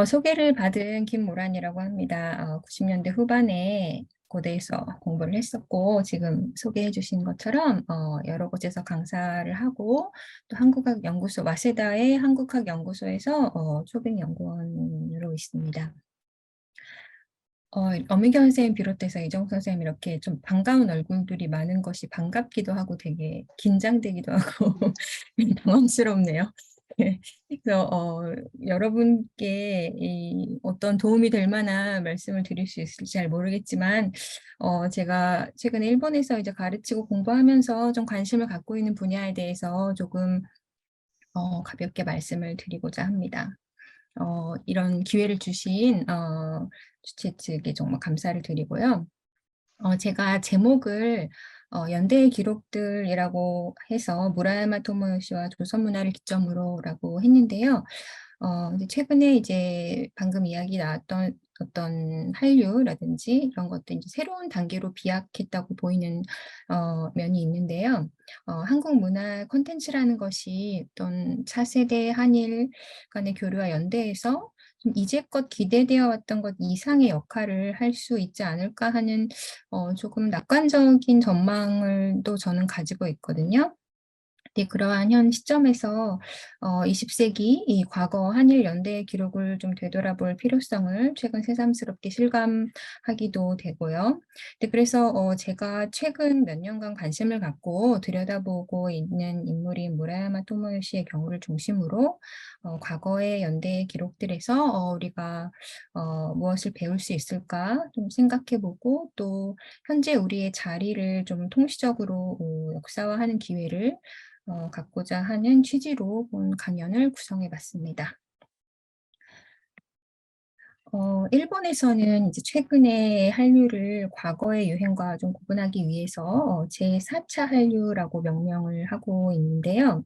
소개를 받은 김모란이라고 합니다. 90년대 후반에 고대에서 공부를 했었고, 지금 소개해 주신 것처럼 여러 곳에서 강사를 하고, 또 한국학연구소, 와세다의 한국학연구소에서 초빙연구원으로 있습니다. 엄희경 선생님 비롯해서 이정 선생님 이렇게 좀 반가운 얼굴들이 많은 것이 반갑기도 하고 되게 긴장되기도 하고 당황스럽네요. 네. 그래서 여러분께 어떤 도움이 될 만한 말씀을 드릴 수 있을지 잘 모르겠지만 제가 최근에 일본에서 이제 가르치고 공부하면서 좀 관심을 갖고 있는 분야에 대해서 조금 가볍게 말씀을 드리고자 합니다. 이런 기회를 주신 주최 측에 정말 감사를 드리고요. 제가 제목을 연대의 기록들이라고 해서 무라야마 토모요시와 조선 문화를 기점으로라고 했는데요. 이제 최근에 이제 방금 이야기 나왔던 어떤 한류라든지 이런 것들 이제 새로운 단계로 비약했다고 보이는 면이 있는데요. 한국 문화 콘텐츠라는 것이 어떤 차세대 한일 간의 교류와 연대에서 좀 이제껏 기대되어 왔던 것 이상의 역할을 할 수 있지 않을까 하는 조금 낙관적인 전망을 또 저는 가지고 있거든요. 네, 그러한 현 시점에서 20세기 이 과거 한일 연대의 기록을 좀 되돌아볼 필요성을 최근 새삼스럽게 실감하기도 되고요. 네, 그래서 제가 최근 몇 년간 관심을 갖고 들여다보고 있는 인물인 무라야마 토모요시의 경우를 중심으로 과거의 연대의 기록들에서 우리가 무엇을 배울 수 있을까 좀 생각해보고 또 현재 우리의 자리를 좀 통시적으로 역사화하는 기회를 갖고자 하는 취지로 본 강연을 구성해 봤습니다. 일본에서는 이제 최근에 한류를 과거의 유행과 좀 구분하기 위해서 제4차 한류라고 명명을 하고 있는데요.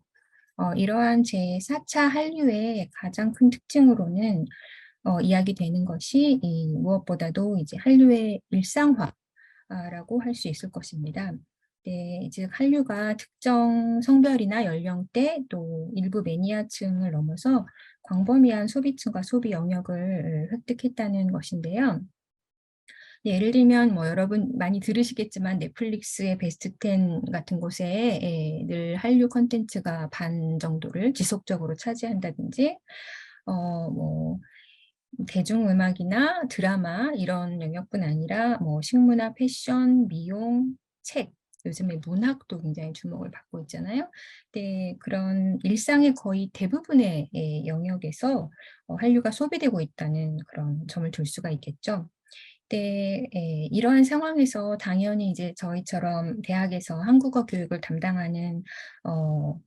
이러한 제4차 한류의 가장 큰 특징으로는 이야기되는 것이 무엇보다도 이제 한류의 일상화라고 할 수 있을 것입니다. 네, 즉 한류가 특정 성별이나 연령대 또 일부 매니아층을 넘어서 광범위한 소비층과 소비 영역을 획득했다는 것인데요. 네, 예를 들면 뭐 여러분 많이 들으시겠지만 넷플릭스의 베스트 10 같은 곳에 늘 한류 콘텐츠가 반 정도를 지속적으로 차지한다든지 뭐 대중음악이나 드라마 이런 영역뿐 아니라 뭐 식문화, 패션, 미용, 책, 요즘에 문학도 굉장히 주목을 받고 있잖아요. 네, 그런 일상의 거의 대부분의 영역에서 한류가 소비되고 있다는 그런 점을 둘 수가 있겠죠. 네, 이러한 상황에서 당연히 이제 저희처럼 대학에서 한국어 교육을 담당하는 어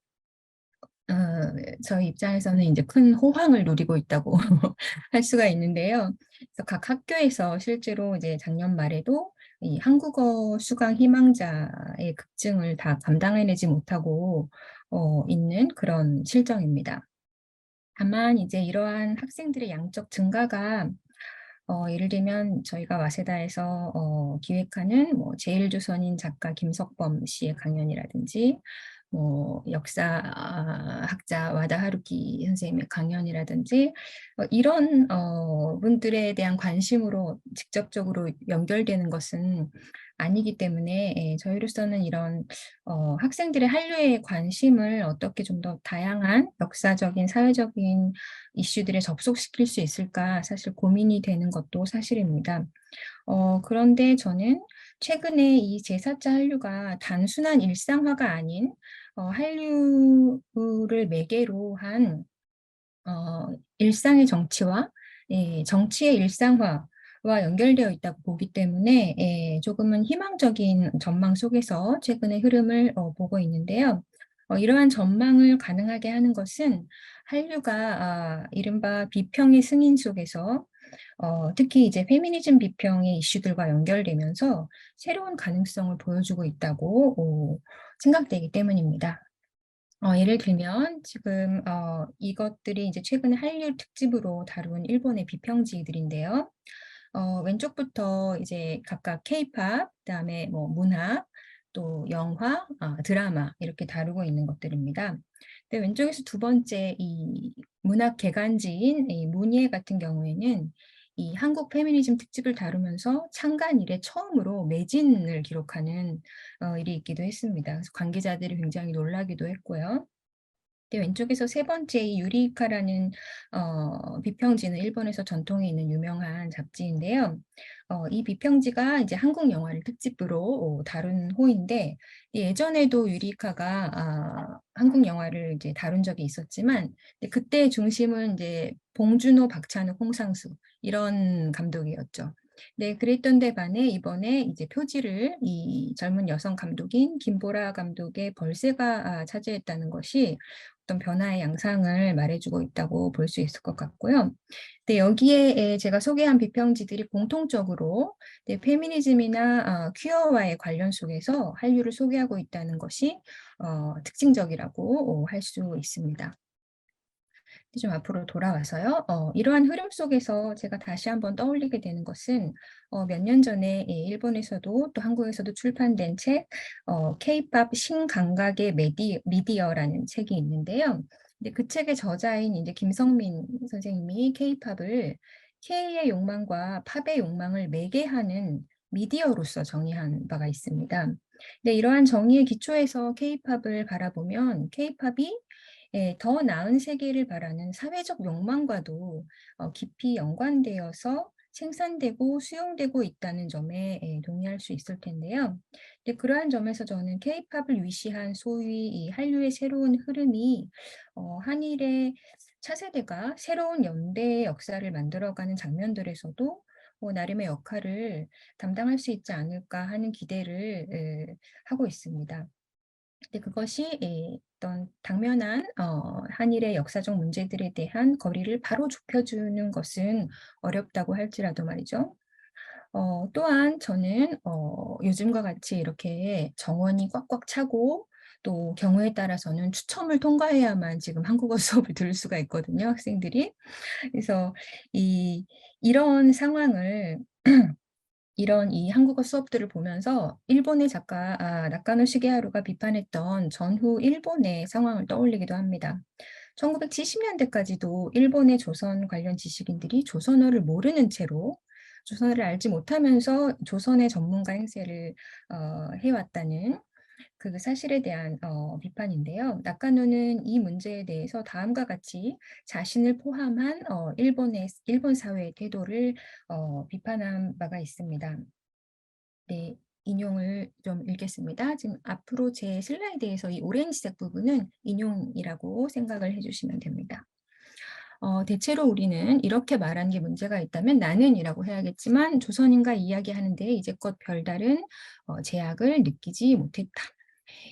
어 저희 입장에서는 이제 큰 호황을 누리고 있다고 할 수가 있는데요. 그래서 각 학교에서 실제로 이제 작년 말에도 이 한국어 수강 희망자의 급증을 다 감당해내지 못하고 있는 그런 실정입니다. 다만 이제 이러한 학생들의 양적 증가가 예를 들면 저희가 와세다에서 기획하는 뭐 제일조선인 작가 김석범 씨의 강연이라든지 뭐 역사학자 와다 하루키 선생님의 강연이라든지 이런 분들에 대한 관심으로 직접적으로 연결되는 것은 아니기 때문에 저희로서는 이런 학생들의 한류에 관심을 어떻게 좀 더 다양한 역사적인 사회적인 이슈들에 접속시킬 수 있을까 사실 고민이 되는 것도 사실입니다. 그런데 저는 최근에 이 제4차 한류가 단순한 일상화가 아닌 한류를 매개로 한 일상의 정치와 정치의 일상화와 연결되어 있다고 보기 때문에 조금은 희망적인 전망 속에서 최근의 흐름을 보고 있는데요. 이러한 전망을 가능하게 하는 것은 한류가 이른바 비평의 승인 속에서 특히 이제 페미니즘 비평의 이슈들과 연결되면서 새로운 가능성을 보여주고 있다고 생각되기 때문입니다. 예를 들면 지금 이것들이 이제 최근에 한류 특집으로 다룬 일본의 비평지들인데요. 왼쪽부터 이제 각각 케이팝, 그다음에 뭐 문학, 또 영화, 드라마 이렇게 다루고 있는 것들입니다. 네, 왼쪽에서 두 번째 이 문학 개간지인 이 문예 같은 경우에는 이 한국 페미니즘 특집을 다루면서 창간 이래 처음으로 매진을 기록하는 일이 있기도 했습니다. 그래서 관계자들이 굉장히 놀라기도 했고요. 네, 왼쪽에서 세 번째 이 유리이카라는 비평지는 일본에서 전통이 있는 유명한 잡지인데요. 이 비평지가 이제 한국 영화를 특집으로 다룬 호인데 예전에도 유리이카가 한국 영화를 이제 다룬 적이 있었지만 그때 중심은 이제 봉준호, 박찬욱, 홍상수 이런 감독이었죠. 네, 그랬던 데 반해 이번에 이제 표지를 이 젊은 여성 감독인 김보라 감독의 벌새가 차지했다는 것이 어떤 변화의 양상을 말해주고 있다고 볼 수 있을 것 같고요. 네, 여기에 제가 소개한 비평지들이 공통적으로 페미니즘이나 퀴어와의 관련 속에서 한류를 소개하고 있다는 것이 특징적이라고 할 수 있습니다. 좀 앞으로 돌아와서요. 이러한 흐름 속에서 제가 다시 한번 떠올리게 되는 것은 몇 년 전에 일본에서도 또 한국에서도 출판된 책 K-팝 신감각의 미디어라는 책이 있는데요. 근데 그 책의 저자인 이제 김성민 선생님이 K-팝을 K의 욕망과 팝의 욕망을 매개하는 미디어로서 정의한 바가 있습니다. 네, 이러한 정의의 기초에서 K-팝을 바라보면 K-팝이 더 나은 세계를 바라는 사회적 욕망과도 깊이 연관되어서 생산되고 수용되고 있다는 점에 동의할 수 있을 텐데요. 근데 그러한 점에서 저는 케이팝을 위시한 소위 이 한류의 새로운 흐름이 한일의 차세대가 새로운 연대의 역사를 만들어가는 장면들에서도 나름의 역할을 담당할 수 있지 않을까 하는 기대를 하고 있습니다. 근데 그것이 어떤 당면한 한일의 역사적 문제들에 대한 거리를 바로 좁혀주는 것은 어렵다고 할지라도 말이죠. 또한 저는 요즘과 같이 이렇게 정원이 꽉꽉 차고 또 경우에 따라서는 추첨을 통과해야만 지금 한국어 수업을 들을 수가 있거든요, 학생들이. 그래서 이런 상황을 이런 이 한국어 수업들을 보면서 일본의 작가 나카노 시게하루가 비판했던 전후 일본의 상황을 떠올리기도 합니다. 1970년대까지도 일본의 조선 관련 지식인들이 조선어를 모르는 채로 조선어를 알지 못하면서 조선의 전문가 행세를 해왔다는 그 사실에 대한 비판인데요. 나카노는 이 문제에 대해서 다음과 같이 자신을 포함한 일본 사회의 태도를 비판한 바가 있습니다. 네, 인용을 좀 읽겠습니다. 지금 앞으로 제 슬라이드에서 이 오렌지색 부분은 인용이라고 생각을 해주시면 됩니다. 대체로 우리는 이렇게 말하는 게 문제가 있다면 나는이라고 해야겠지만 조선인과 이야기하는데 이제껏 별다른 제약을 느끼지 못했다.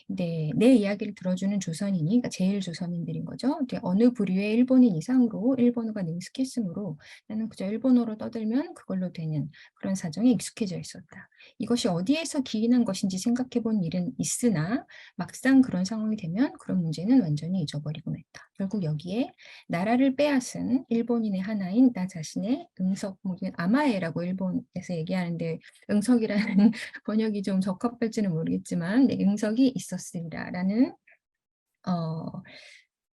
네, 내 이야기를 들어주는 조선인이, 그러니까 제일 조선인들인 거죠. 이제 어느 부류의 일본인 이상으로 일본어가 능숙했으므로 나는 그저 일본어로 떠들면 그걸로 되는 그런 사정에 익숙해져 있었다. 이것이 어디에서 기인한 것인지 생각해 본 일은 있으나 막상 그런 상황이 되면 그런 문제는 완전히 잊어버리곤 했다. 결국 여기에 나라를 빼앗은 일본인의 하나인 나 자신의 응석, 뭐 아마에라고 일본에서 얘기하는데 응석이라는 번역이 좀 적합할지는 모르겠지만 응석이 있었으리라라는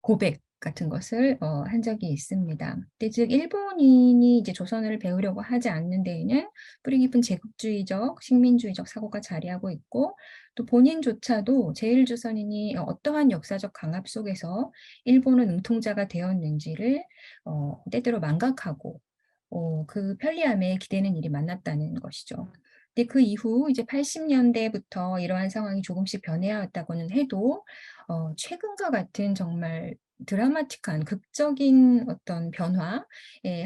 고백 같은 것을 한 적이 있습니다. 근데 즉 일본인이 이제 조선어를 배우려고 하지 않는 데에는 뿌리 깊은 제국주의적, 식민주의적 사고가 자리하고 있고 또 본인조차도 제일조선인이 어떠한 역사적 강압 속에서 일본은 응통자가 되었는지를 때때로 망각하고 그 편리함에 기대는 일이 많았다는 것이죠. 근데 그 이후 이제 80년대부터 이러한 상황이 조금씩 변해왔다고는 해도 최근과 같은 정말 드라마틱한 극적인 어떤 변화,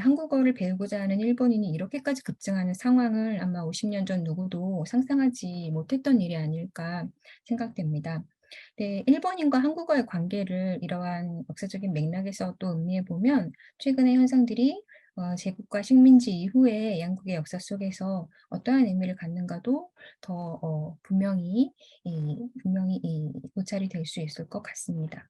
한국어를 배우고자 하는 일본인이 이렇게까지 급증하는 상황을 아마 50년 전 누구도 상상하지 못했던 일이 아닐까 생각됩니다. 네, 일본인과 한국어의 관계를 이러한 역사적인 맥락에서 또 음미해 보면 최근의 현상들이 제국과 식민지 이후의 양국의 역사 속에서 어떠한 의미를 갖는가도 더 분명히 고찰이 될 수 있을 것 같습니다.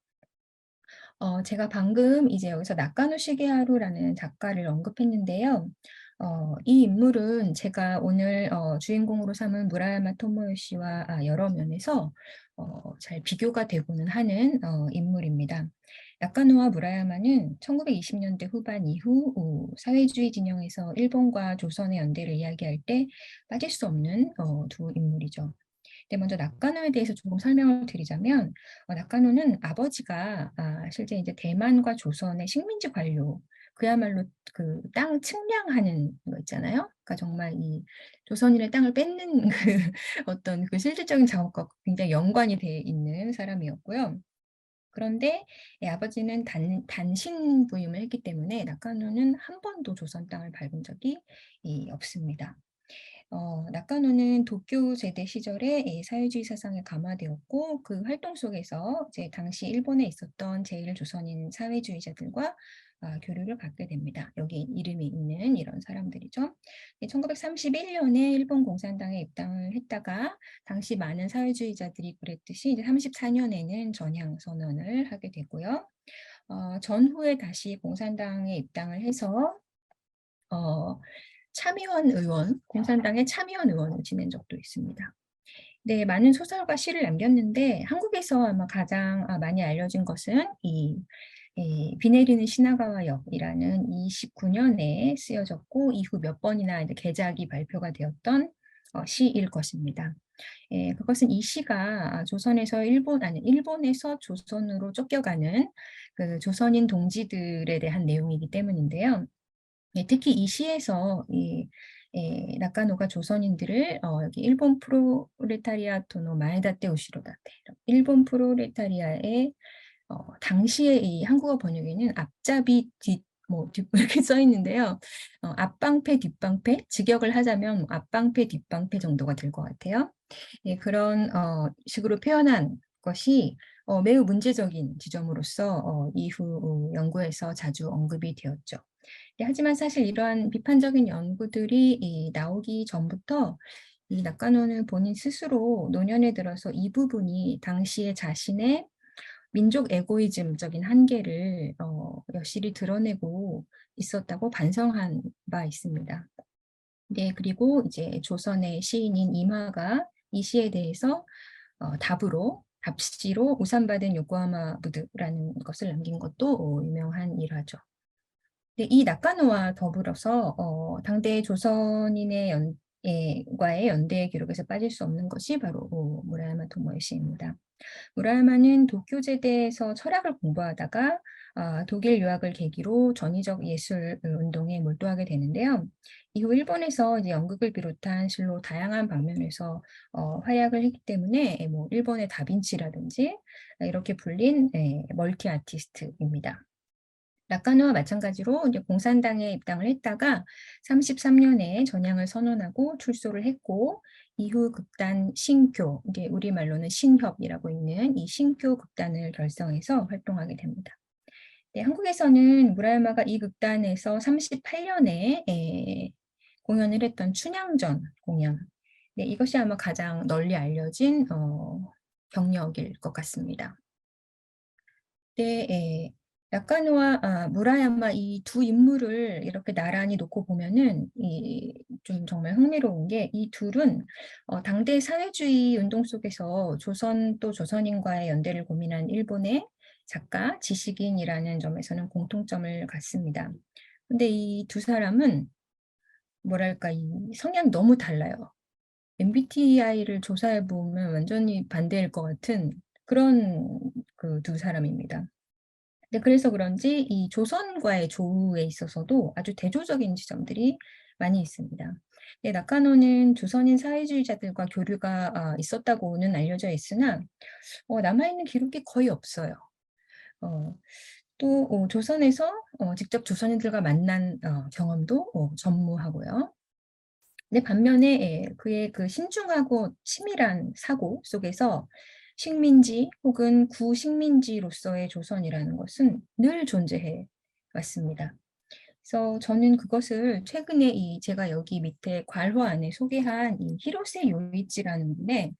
제가 방금 이제 여기서 나카노 시게하루라는 작가를 언급했는데요. 이 인물은 제가 오늘 주인공으로 삼은 무라야마 토모요시와 여러 면에서 잘 비교가 되고는 하는 인물입니다. 나카노와 무라야마는 1920년대 후반 이후 사회주의 진영에서 일본과 조선의 연대를 이야기할 때 빠질 수 없는 두 인물이죠. 네, 먼저 낙가노에 대해서 조금 설명을 드리자면, 낙가노는 아버지가 실제 이제 대만과 조선의 식민지 관료, 그야말로 그 땅 측량하는 거 있잖아요. 그러니까 정말 이 조선인의 땅을 뺏는 그 어떤 그 실질적인 작업과 굉장히 연관이 돼 있는 사람이었고요. 그런데 아버지는 단신 부임을 했기 때문에 낙가노는 한 번도 조선 땅을 밟은 적이 없습니다. 나카노는 도쿄 제대 시절에 사회주의 사상에 감화되었고 그 활동 속에서 이제 당시 일본에 있었던 제1조선인 사회주의자들과 교류를 갖게 됩니다. 여기 이름이 있는 이런 사람들이죠. 1931년에 일본 공산당에 입당을 했다가 당시 많은 사회주의자들이 그랬듯이 이제 34년에는 전향 선언을 하게 되고요. 전후에 다시 공산당에 입당을 해서 어, 참의원 의원, 공산당의 참의원 의원을 지낸 적도 있습니다. 네, 많은 소설과 시를 남겼는데 한국에서 아마 가장 많이 알려진 것은 비 내리는 시나가와 역이라는 29년에 쓰여졌고 이후 몇 번이나 이제 개작이 발표가 되었던 시일 것입니다. 그것은 이 시가 조선에서 일본에서 조선으로 쫓겨가는 그 조선인 동지들에 대한 내용이기 때문인데요. 특히 이 시에서 나카노가 조선인들을 여기 일본 프로레타리아토노 마에다테 우시로다테 일본 프로레타리아의 당시에 이 한국어 번역에는 앞잡이 뒷 이렇게 써 있는데요. 앞방패 뒷방패 직역을 하자면 앞방패 뒷방패 정도가 될 것 같아요. 그런 식으로 표현한 것이 매우 문제적인 지점으로서 이후 연구에서 자주 언급이 되었죠. 하지만 사실 이러한 비판적인 연구들이 나오기 전부터 이 낙가노는 본인 스스로 노년에 들어서 이 부분이 당시에 자신의 민족 에고이즘적인 한계를 여실히 드러내고 있었다고 반성한 바 있습니다. 네, 그리고 이제 조선의 시인인 임화가 이 시에 대해서 답시로 우산받은 요코하마 무드라는 것을 남긴 것도 유명한 일화죠. 네, 이 낙가노와 더불어서 당대 조선인의 과의 연대 기록에서 빠질 수 없는 것이 바로 무라야마 토모요시입니다. 무라야마는 도쿄제대에서 철학을 공부하다가 독일 유학을 계기로 전위적 예술 운동에 몰두하게 되는데요. 이후 일본에서 이제 연극을 비롯한 실로 다양한 방면에서 활약을 했기 때문에 뭐 일본의 다빈치라든지 이렇게 불린 멀티 아티스트입니다. 낙가노와 마찬가지로 이제 공산당에 입당을 했다가 33년에 전향을 선언하고 출소를 했고 이후 극단 신교, 이게 우리말로는 신협이라고 있는 이 신교 극단을 결성해서 활동하게 됩니다. 네, 한국에서는 무라야마가 이 극단에서 38년에 공연을 했던 춘향전 공연. 네, 이것이 아마 가장 널리 알려진 경력일 것 같습니다. 네, 나카노와 무라야마 이 두 인물을 이렇게 나란히 놓고 보면은 좀 정말 흥미로운 게 이 둘은 당대 사회주의 운동 속에서 조선 또 조선인과의 연대를 고민한 일본의 작가, 지식인이라는 점에서는 공통점을 갖습니다. 근데 이 두 사람은 뭐랄까 이 성향이 너무 달라요. MBTI를 조사해 보면 완전히 반대일 것 같은 그런 그 두 사람입니다. 네, 그래서 그런지 이 조선과의 조우에 있어서도 아주 대조적인 지점들이 많이 있습니다. 네, 나카노는 조선인 사회주의자들과 교류가 있었다고는 알려져 있으나 남아있는 기록이 거의 없어요. 어, 또 조선에서 직접 조선인들과 만난 경험도 전무하고요. 근데 반면에 그의 그 신중하고 치밀한 사고 속에서 식민지 혹은 구식민지로서의 조선이라는 것은 늘 존재해 왔습니다. 그래서 저는 그것을 최근에 제가 여기 밑에 괄호 안에 소개한 이 히로세 요이치라는 분의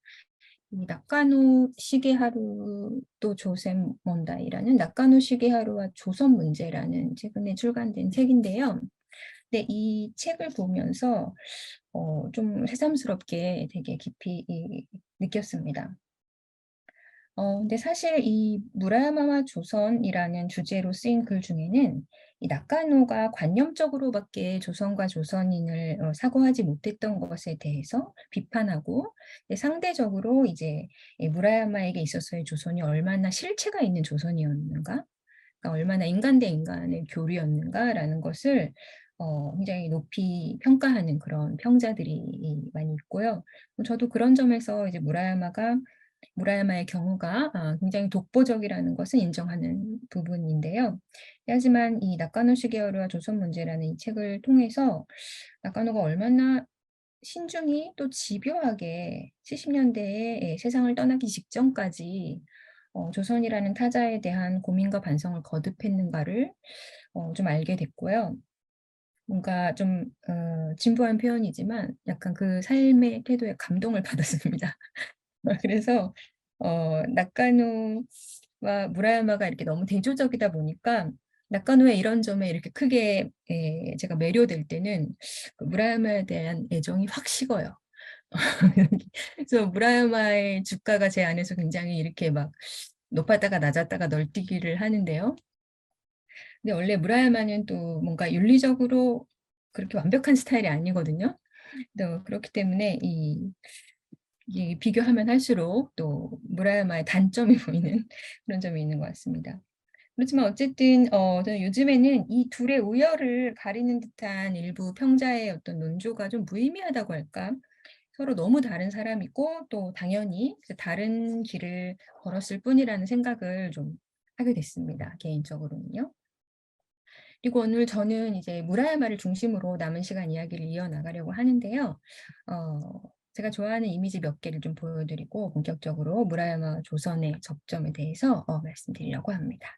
이 나카노 시게하루 또 조센 먼다이라는 나카노 시게하루와 조선 문제라는 최근에 출간된 책인데요. 근데 이 책을 보면서 좀 새삼스럽게 되게 깊이 느꼈습니다. 근데 사실 이 무라야마와 조선이라는 주제로 쓰인 글 중에는 이 낙가노가 관념적으로밖에 조선과 조선인을 사고하지 못했던 것에 대해서 비판하고, 근데 상대적으로 이제 이 무라야마에게 있어서의 조선이 얼마나 실체가 있는 조선이었는가, 그러니까 얼마나 인간 대 인간의 교류였는가라는 것을 굉장히 높이 평가하는 그런 평자들이 많이 있고요. 저도 그런 점에서 이제 무라야마의 경우가 굉장히 독보적이라는 것은 인정하는 부분인데요. 하지만 이 나카노 시게오르와 조선 문제라는 이 책을 통해서 나카노가 얼마나 신중히 또 집요하게 70년대에 세상을 떠나기 직전까지 조선이라는 타자에 대한 고민과 반성을 거듭했는가를 좀 알게 됐고요. 뭔가 좀 진부한 표현이지만 약간 그 삶의 태도에 감동을 받았습니다. 그래서 낙가노와 무라야마가 이렇게 너무 대조적이다 보니까 낙가노의 이런 점에 이렇게 크게 제가 매료될 때는 그 무라야마에 대한 애정이 확 식어요. 그래서 무라야마의 주가가 제 안에서 굉장히 이렇게 막 높았다가 낮았다가 널뛰기를 하는데요. 근데 원래 무라야마는 또 뭔가 윤리적으로 그렇게 완벽한 스타일이 아니거든요. 또 그렇기 때문에 이 비교하면 할수록 또 무라야마의 단점이 보이는 그런 점이 있는 것 같습니다. 그렇지만 어쨌든 저는 요즘에는 이 둘의 우열을 가리는 듯한 일부 평자의 어떤 논조가 좀 무의미하다고 할까? 서로 너무 다른 사람이고 또 당연히 그 다른 길을 걸었을 뿐이라는 생각을 좀 하게 됐습니다, 개인적으로는요. 그리고 오늘 저는 이제 무라야마를 중심으로 남은 시간 이야기를 이어나가려고 하는데요. 제가 좋아하는 이미지 몇 개를 좀 보여드리고 본격적으로 무라야마 조선의 접점에 대해서 말씀드리려고 합니다.